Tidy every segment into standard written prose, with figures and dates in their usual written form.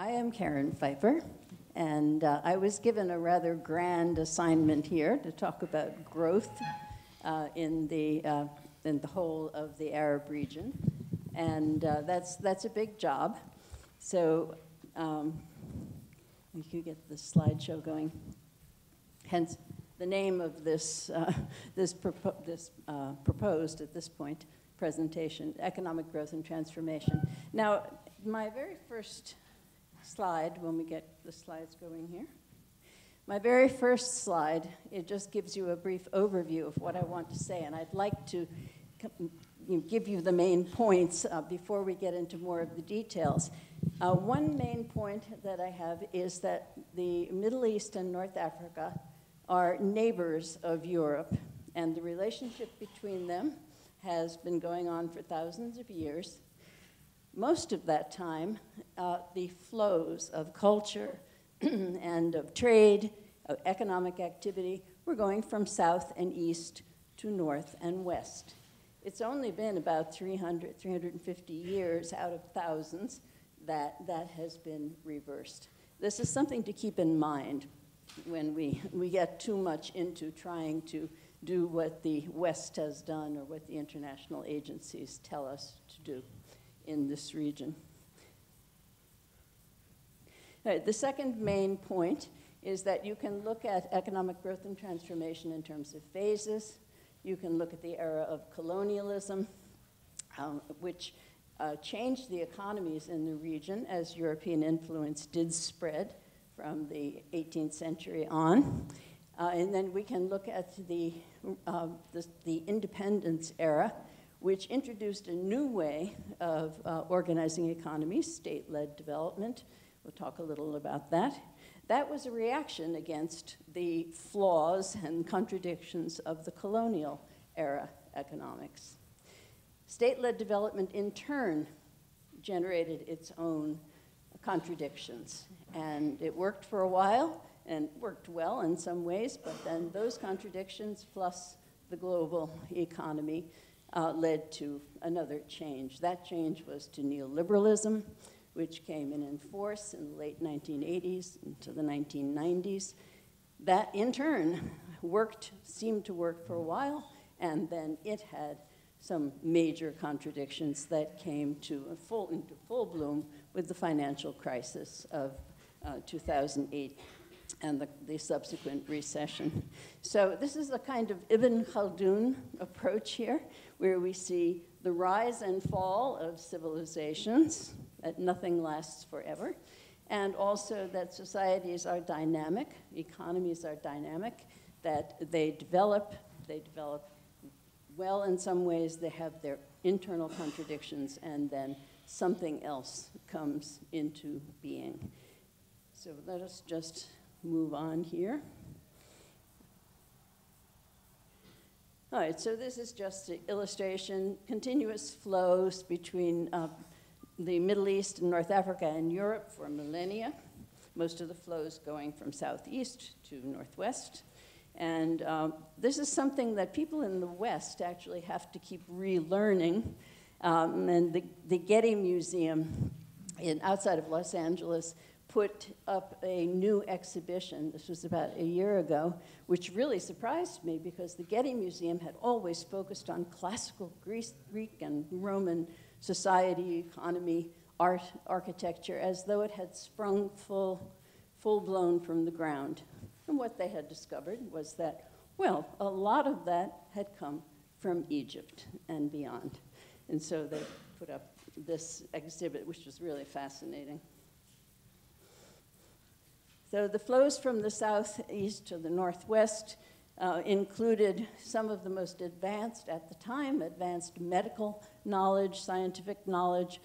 I am Karen Pfeifer, and I was given a rather grand assignment here to talk about growth in the whole of the Arab region, and that's a big job. So you could get the slideshow going. Hence, the name of this proposed at this point presentation, Economic Growth and Transformation. Now, my very first slide, when we get the slides going here, my very first slide, it just gives you a brief overview of what I want to say, and I'd like to give you the main points before we get into more of the details. One main point that I have is that the Middle East and North Africa are neighbors of Europe, and the relationship between them has been going on for thousands of years. Most of that time, the flows of culture and of trade, of economic activity, were going from south and east to north and west. It's only been about 350 years out of thousands that has been reversed. This is something to keep in mind when we get too much into trying to do what the West has done or what the international agencies tell us to do in this region. All right, the second main point is that you can look at economic growth and transformation in terms of phases. You can look at the era of colonialism, which changed the economies in the region as European influence did spread from the 18th century on. And then we can look at the independence era, which introduced a new way of organizing economies, state-led development. We'll talk a little about that. That was a reaction against the flaws and contradictions of the colonial era economics. State-led development, in turn, generated its own contradictions. And it worked for a while, and worked well in some ways, but then those contradictions plus the global economy led to another change. That change was to neoliberalism, which came in force in the late 1980s into the 1990s. That, in turn, seemed to work for a while, and then it had some major contradictions that came into full bloom with the financial crisis of 2008 and the subsequent recession. So this is a kind of Ibn Khaldun approach here, where we see the rise and fall of civilizations, that nothing lasts forever, and also that societies are dynamic, economies are dynamic, that they develop well in some ways, they have their internal contradictions, and then something else comes into being. So let us just move on here. All right, so this is just an illustration, continuous flows between the Middle East and North Africa and Europe for millennia, most of the flows going from southeast to northwest. And this is something that people in the West actually have to keep relearning. And the Getty Museum outside of Los Angeles put up a new exhibition, this was about a year ago, which really surprised me because the Getty Museum had always focused on classical Greek and Roman society, economy, art, architecture, as though it had sprung full-blown from the ground. And what they had discovered was that, well, a lot of that had come from Egypt and beyond. And so they put up this exhibit, which was really fascinating. So the flows from the southeast to the northwest included some of the most advanced, at the time, advanced medical knowledge, scientific knowledge,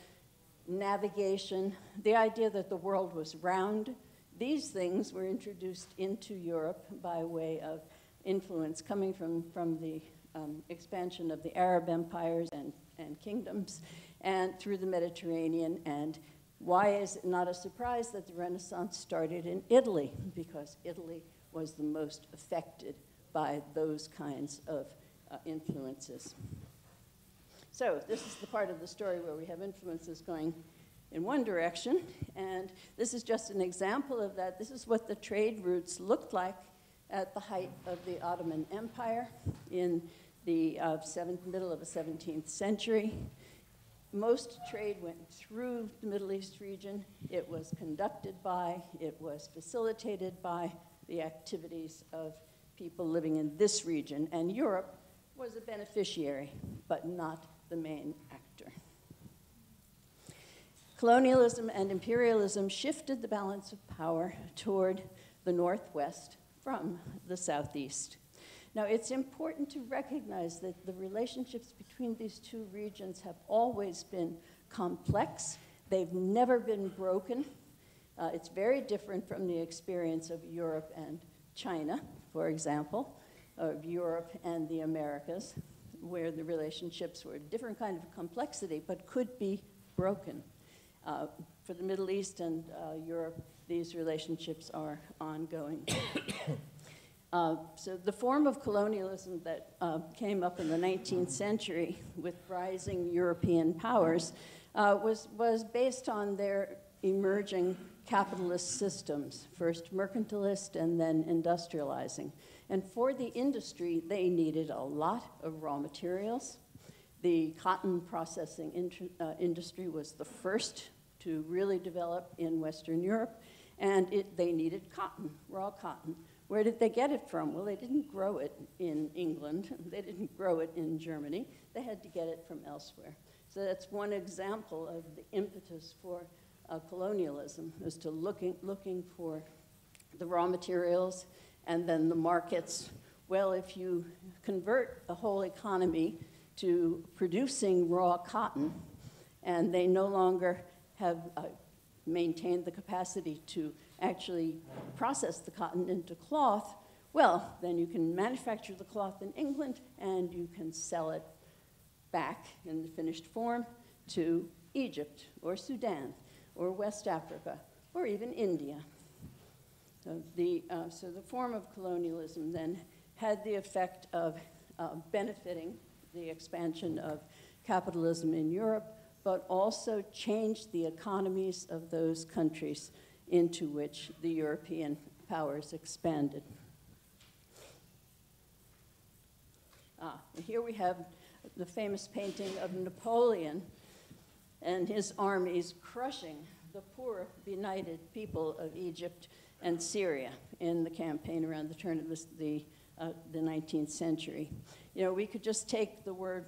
navigation, the idea that the world was round. These things were introduced into Europe by way of influence coming from the expansion of the Arab empires and kingdoms and through the Mediterranean. And why is it not a surprise that the Renaissance started in Italy? Because Italy was the most affected by those kinds of influences. So this is the part of the story where we have influences going in one direction, and this is just an example of that. This is what the trade routes looked like at the height of the Ottoman Empire in the middle of the 17th century. Most trade went through the Middle East region. It was conducted by, it was facilitated by the activities of people living in this region, and Europe was a beneficiary, but not the main actor. Colonialism and imperialism shifted the balance of power toward the Northwest from the Southeast. Now, it's important to recognize that the relationships between these two regions have always been complex. They've never been broken. It's very different from the experience of Europe and China, for example, of Europe and the Americas, where the relationships were a different kind of complexity, but could be broken. For the Middle East and Europe, these relationships are ongoing. So the form of colonialism that came up in the 19th century with rising European powers was based on their emerging capitalist systems, first mercantilist and then industrializing. And for the industry, they needed a lot of raw materials. The cotton processing industry was the first to really develop in Western Europe, and they needed cotton, raw cotton. Where did they get it from? Well, they didn't grow it in England. They didn't grow it in Germany. They had to get it from elsewhere. So that's one example of the impetus for colonialism, is to looking for the raw materials and then the markets. Well, if you convert a whole economy to producing raw cotton, and they no longer have maintained the capacity to actually process the cotton into cloth, well, then you can manufacture the cloth in England and you can sell it back in the finished form to Egypt or Sudan or West Africa or even India. So the form of colonialism then had the effect of benefiting the expansion of capitalism in Europe, but also changed the economies of those countries into which the European powers expanded. Here we have the famous painting of Napoleon and his armies crushing the poor, benighted people of Egypt and Syria in the campaign around the turn of the 19th century. You know, we could just take the word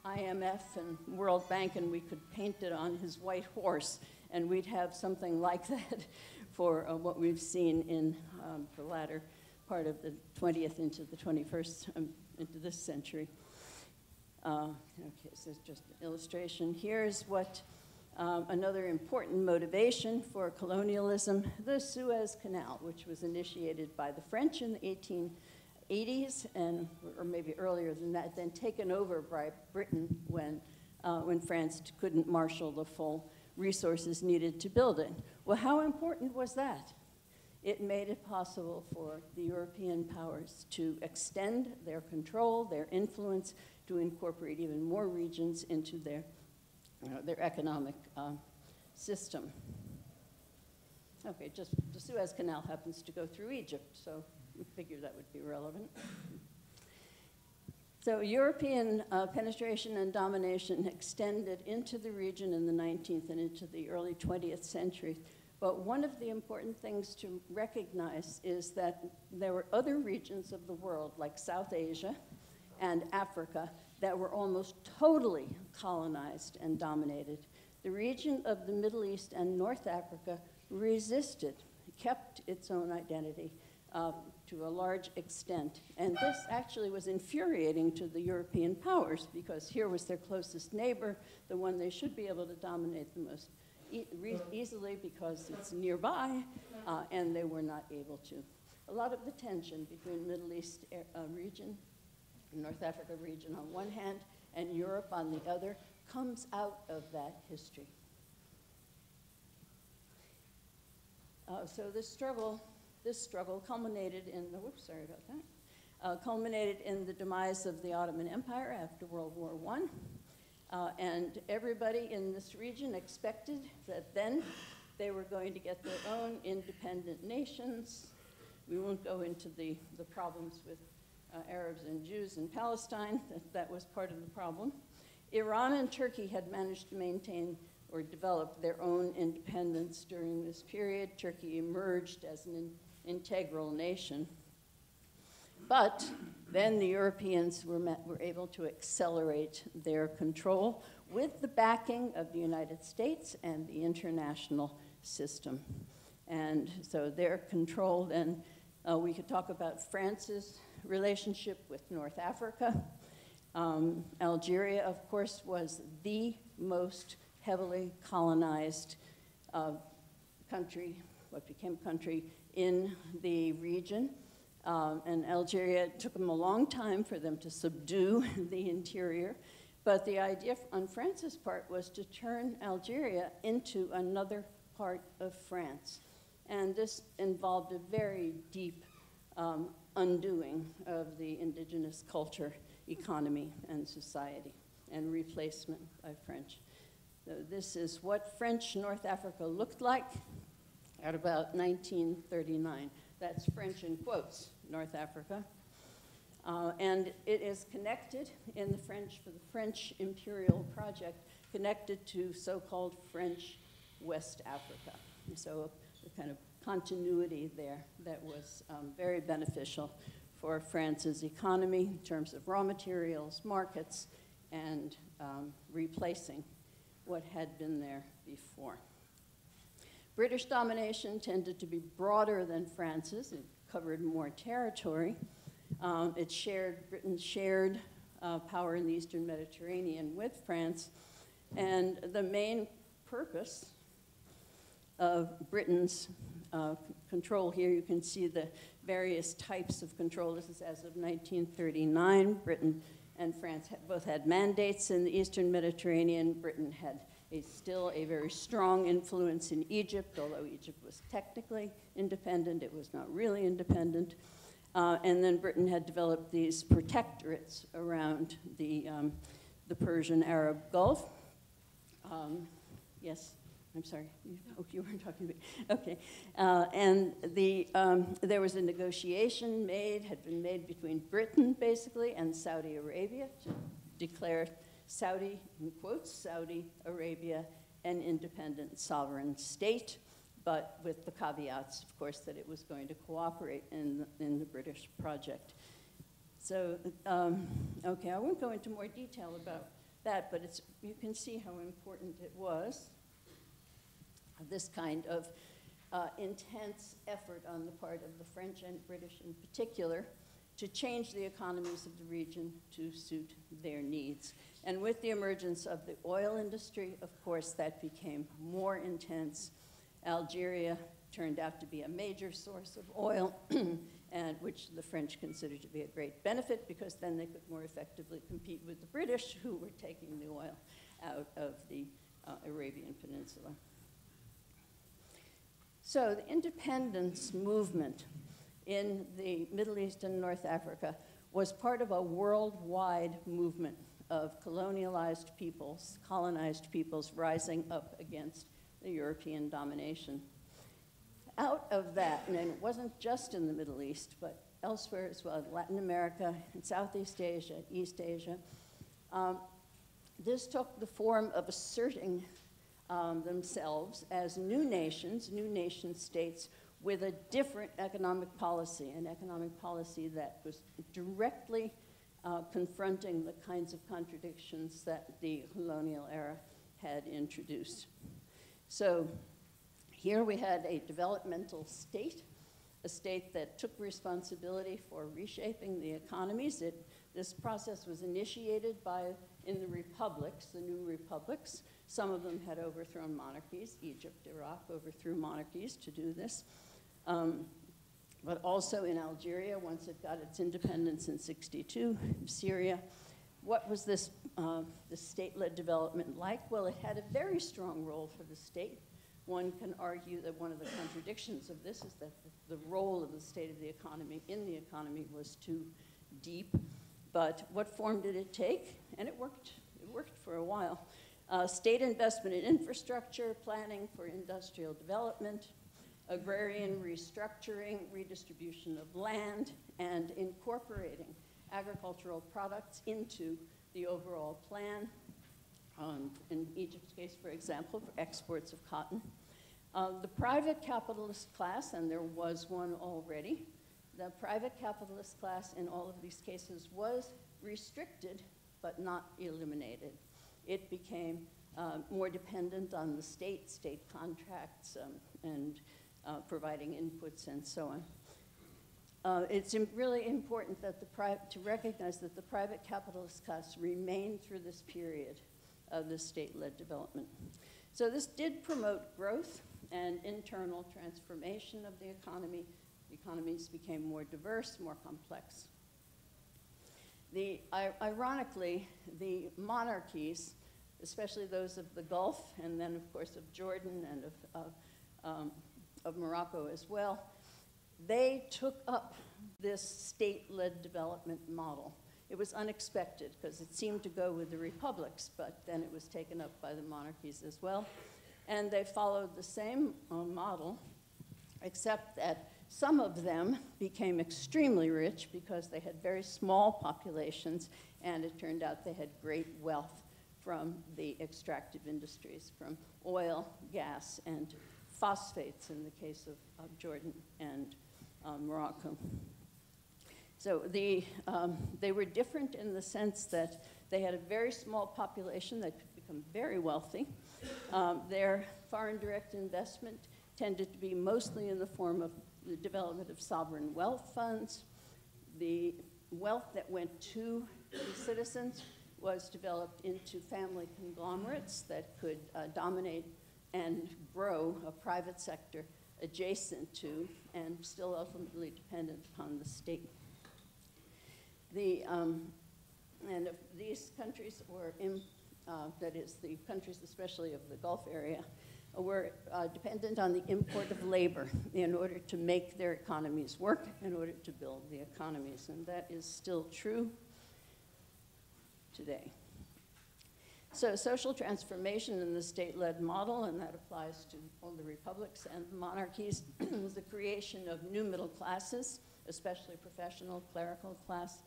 IMF and World Bank and we could paint it on his white horse, and we'd have something like that for what we've seen in the latter part of the 20th into the 21st, into this century. Okay, so it's just an illustration. Here's what another important motivation for colonialism: the Suez Canal, which was initiated by the French in the 1880s, or maybe earlier than that, then taken over by Britain when France couldn't marshal the full resources needed to build it. Well, how important was that? It made it possible for the European powers to extend their control, their influence, to incorporate even more regions into their economic system. Okay, just the Suez Canal happens to go through Egypt, so we figured that would be relevant. So European penetration and domination extended into the region in the 19th and into the early 20th century. But one of the important things to recognize is that there were other regions of the world, like South Asia and Africa, that were almost totally colonized and dominated. The region of the Middle East and North Africa resisted, kept its own identity to a large extent. And this actually was infuriating to the European powers, because here was their closest neighbor, the one they should be able to dominate the most easily because it's nearby, and they were not able to. A lot of the tension between Middle East region, North Africa region on one hand, and Europe on the other, comes out of that history. So this struggle culminated in culminated in the demise of the Ottoman Empire after World War I. And everybody in this region expected that then they were going to get their own independent nations. We won't go into the problems with Arabs and Jews in Palestine. That was part of the problem. Iran and Turkey had managed to maintain or develop their own independence during this period. Turkey emerged as an integral nation. But then the Europeans were able to accelerate their control with the backing of the United States and the international system. And so their control then, we could talk about France's relationship with North Africa. Algeria, of course, was the most heavily colonized country, what became a country in the region. And Algeria, it took them a long time for them to subdue the interior. But the idea on France's part was to turn Algeria into another part of France. And this involved a very deep undoing of the indigenous culture, economy, and society, and replacement by French. So this is what French North Africa looked like at about 1939. That's French in quotes, North Africa. And it is connected in the French, for the French imperial project, connected to so-called French West Africa. So the kind of continuity there that was very beneficial for France's economy in terms of raw materials, markets, and replacing what had been there before. British domination tended to be broader than France's. It covered more territory. Britain shared power in the Eastern Mediterranean with France. And the main purpose of Britain's control here, you can see the various types of control. This is as of 1939. Britain and France both had mandates in the Eastern Mediterranean. Britain had still a very strong influence in Egypt, although Egypt was technically independent, it was not really independent. And then Britain had developed these protectorates around the Persian Arab Gulf. Yes, I'm sorry. You weren't talking to me. Okay. And there was a negotiation had been made between Britain, basically, and Saudi Arabia to declare Saudi, in quotes, Saudi Arabia an independent sovereign state, but with the caveats, of course, that it was going to cooperate in the British project. So, okay, I won't go into more detail about that, but you can see how important it was, this kind of intense effort on the part of the French and British in particular to change the economies of the region to suit their needs. And with the emergence of the oil industry, of course, that became more intense. Algeria turned out to be a major source of oil, and which the French considered to be a great benefit because then they could more effectively compete with the British, who were taking the oil out of the Arabian Peninsula. So the independence movement in the Middle East and North Africa was part of a worldwide movement of colonized peoples rising up against the European domination. Out of that, and it wasn't just in the Middle East, but elsewhere as well, Latin America and Southeast Asia, East Asia, this took the form of asserting themselves as new nation states with a different economic policy, an economic policy that was directly confronting the kinds of contradictions that the colonial era had introduced. So here we had a developmental state, a state that took responsibility for reshaping the economies. This process was initiated in the republics, the new republics. Some of them had overthrown monarchies. Egypt, Iraq overthrew monarchies to do this. But also in Algeria, once it got its independence in '62, Syria. What was this state-led development like? Well, it had a very strong role for the state. One can argue that one of the contradictions of this is that the role of the state of the economy in the economy was too deep. But what form did it take? And it worked worked for a while. State investment in infrastructure, planning for industrial development, agrarian restructuring, redistribution of land, and incorporating agricultural products into the overall plan. In Egypt's case, for example, for exports of cotton. The private capitalist class, and there was one already, the private capitalist class in all of these cases was restricted but not eliminated. It became more dependent on the state contracts, and providing inputs and so on. It's really important that to recognize that the private capitalist class remained through this period of the state-led development. So this did promote growth and internal transformation of the economy. The economies became more diverse, more complex. Ironically, the monarchies, especially those of the Gulf, and then of course of Jordan and of Morocco as well, they took up this state-led development model. It was unexpected because it seemed to go with the republics, but then it was taken up by the monarchies as well. And they followed the same model, except that some of them became extremely rich because they had very small populations, and it turned out they had great wealth from the extractive industries, from oil, gas, and phosphates in the case of Jordan and Morocco. So they were different in the sense that they had a very small population that could become very wealthy. Their foreign direct investment tended to be mostly in the form of the development of sovereign wealth funds. The wealth that went to the citizens was developed into family conglomerates that could dominate and grow a private sector adjacent to and still ultimately dependent upon the state. And if these countries were that is, the countries especially of the Gulf area, were dependent on the import of labor in order to make their economies work, in order to build the economies, and that is still true today. So social transformation in the state-led model, and that applies to all the republics and the monarchies, was the creation of new middle classes, especially professional, clerical class,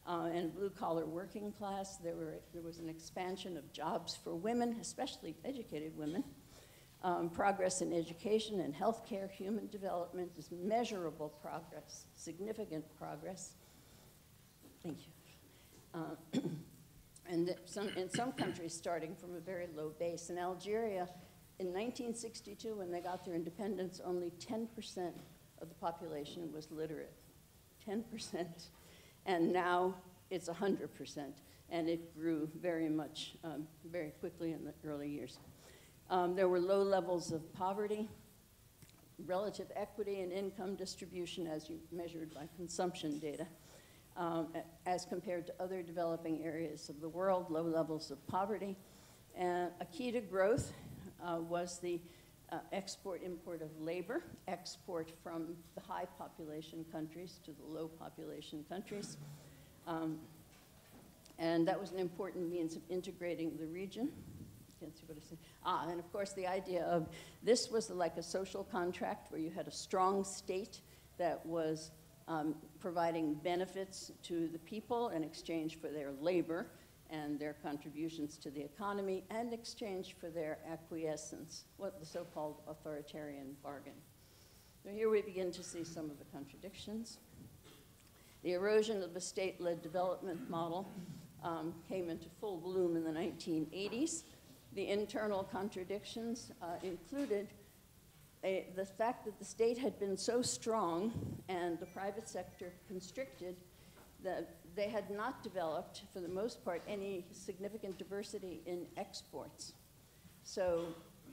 and blue-collar working class. There was an expansion of jobs for women, especially educated women. Progress in education and healthcare, human development is measurable progress, significant progress. Thank you. And in some countries, starting from a very low base. In Algeria, in 1962, when they got their independence, only 10% of the population was literate. 10%. And now it's 100%. And it grew very much, very quickly in the early years. There were low levels of poverty, relative equity in income distribution as measured by consumption data, as compared to other developing areas of the world, low levels of poverty. And a key to growth was the export-import of labor, export from the high population countries to the low population countries. And that was an important means of integrating the region. Can't see what I said. And of course the idea of this was like a social contract where you had a strong state that was providing benefits to the people in exchange for their labor and their contributions to the economy and exchange for their acquiescence, what the so-called authoritarian bargain. So here we begin to see some of the contradictions. The erosion of the state-led development model came into full bloom in the 1980s. The internal contradictions included the fact that the state had been so strong and the private sector constricted that they had not developed, for the most part, any significant diversity in exports. So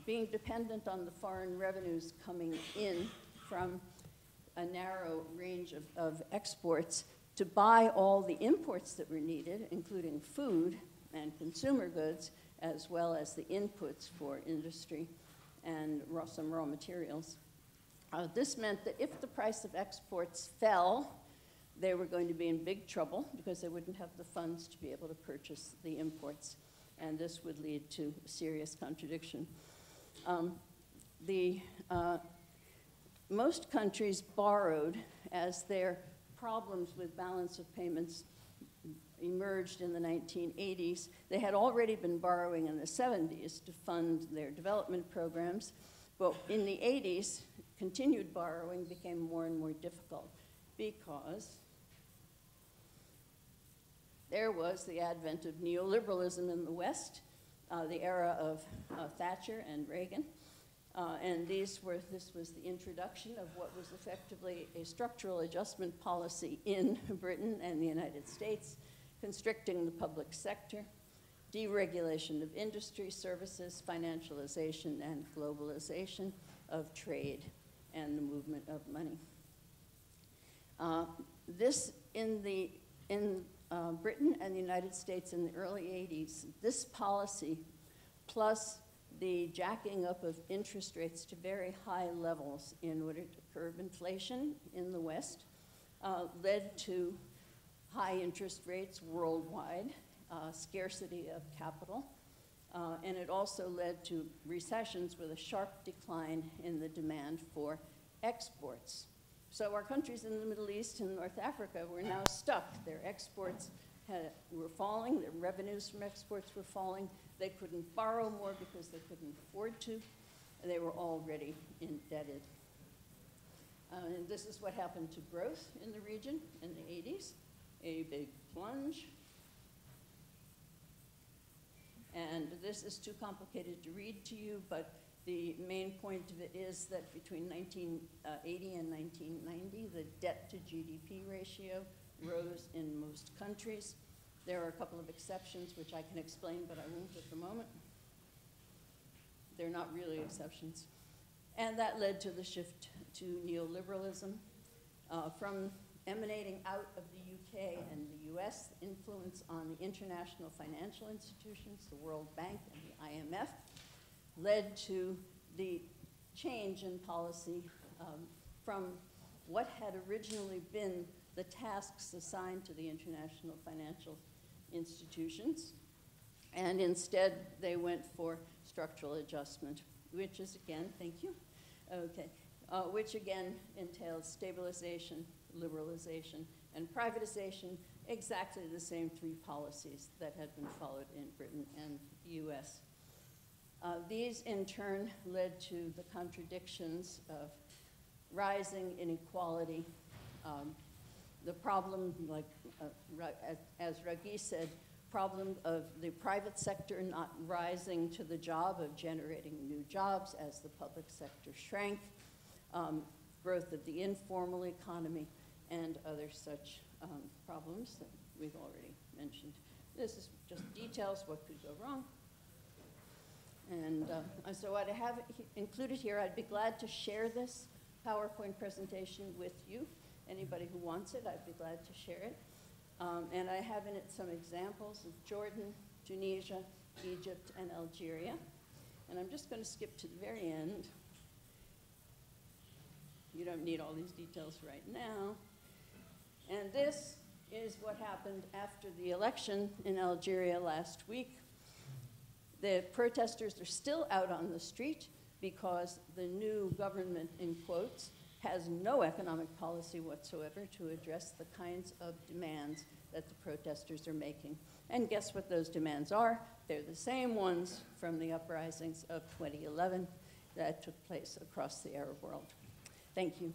being dependent on the foreign revenues coming in from a narrow range of exports to buy all the imports that were needed, including food and consumer goods, as well as the inputs for industry and some raw materials. This meant that if the price of exports fell, they were going to be in big trouble because they wouldn't have the funds to be able to purchase the imports. and this would lead to serious contradiction. Most countries borrowed as their problems with balance of payments emerged in the 1980s. They had already been borrowing in the 70s to fund their development programs, but in the 80s, continued borrowing became more and more difficult because there was the advent of neoliberalism in the West, the era of Thatcher and Reagan. And this was the introduction of what was effectively a structural adjustment policy in Britain and the United States, constricting the public sector, deregulation of industry, services, financialization, and globalization of trade and the movement of money. This in Britain and the United States in the early 80s, this policy plus the jacking up of interest rates to very high levels in order to curb inflation in the West led to high interest rates worldwide, scarcity of capital, and it also led to recessions with a sharp decline in the demand for exports. So our countries in the Middle East and North Africa were now stuck. Their exports were falling, their revenues from exports were falling. They couldn't borrow more because they couldn't afford to. They were already indebted. And this is what happened to growth in the region in the 80s, a big plunge. And this is too complicated to read to you, but the main point of it is that between 1980 and 1990, the debt to GDP ratio rose in most countries. There are a couple of exceptions, which I can explain, but I won't at the moment. They're not really exceptions. And that led to the shift to neoliberalism. From emanating out of the UK and the US, influence on the international financial institutions, the World Bank and the IMF, led to the change in policy from what had originally been the tasks assigned to the international financial institutions, and instead they went for structural adjustment, which is again, thank you, okay, which again entails stabilization, liberalization, and privatization, exactly the same three policies that had been followed in Britain and the US. These in turn led to the contradictions of rising inequality, the problem, like as Raghi said, problem of the private sector not rising to the job of generating new jobs as the public sector shrank, growth of the informal economy, and other such problems that we've already mentioned. This is just details, what could go wrong. And so what I have included here, I'd be glad to share this PowerPoint presentation with you. Anybody who wants it, I'd be glad to share it. And I have in it some examples of Jordan, Tunisia, Egypt, and Algeria. And I'm just going to skip to the very end. You don't need all these details right now. And this is what happened after the election in Algeria last week. The protesters are still out on the street because the new government, in quotes, has no economic policy whatsoever to address the kinds of demands that the protesters are making. And guess what those demands are? They're the same ones from the uprisings of 2011 that took place across the Arab world. Thank you.